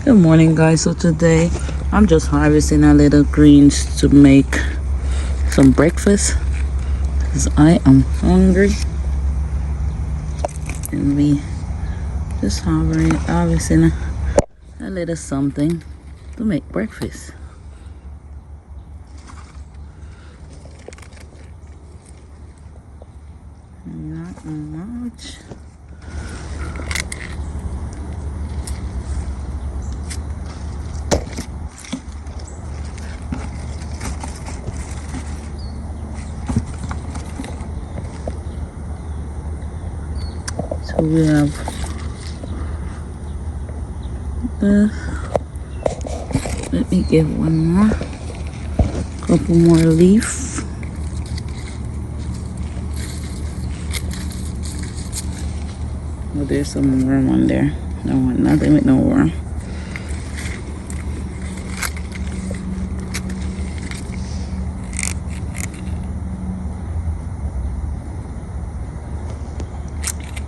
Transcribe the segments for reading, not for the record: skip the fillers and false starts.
Good morning, guys. So today I'm just harvesting a little greens to make some breakfast because I am hungry, and we just harvesting a little something to make breakfast. Not much. So we have this. Let me get one more. Couple more leaf. Oh, there's some worm on there. No, nothing with no worm.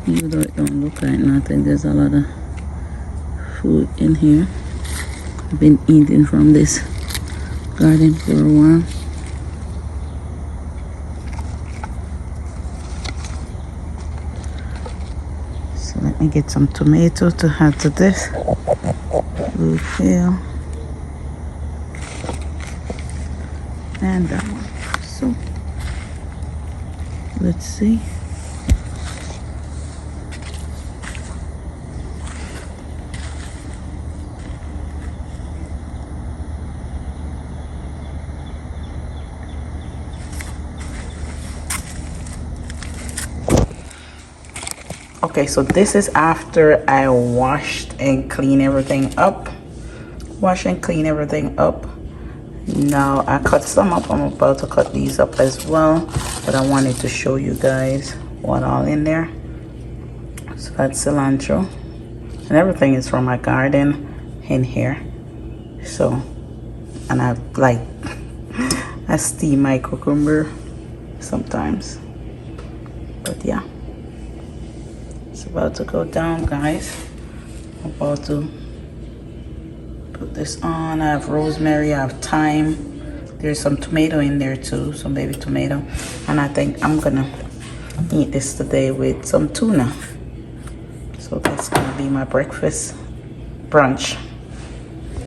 Even though it don't look like nothing, there's a lot of food in here. I've been eating from this garden for a while. So let me get some tomato to add to this. Blue kale. And that one. So let's see. Okay, so this is after I washed and clean everything up. Now I cut some up. I'm about to cut these up as well, but I wanted to show you guys what all in there. So that's cilantro, and everything is from my garden in here. So, and I like I steam my cucumber sometimes, but yeah. It's about to go down, guys. I'm about to put this on. I have rosemary, I have thyme. There's some tomato in there too, some baby tomato. And I think I'm gonna eat this today with some tuna. So that's gonna be my breakfast brunch.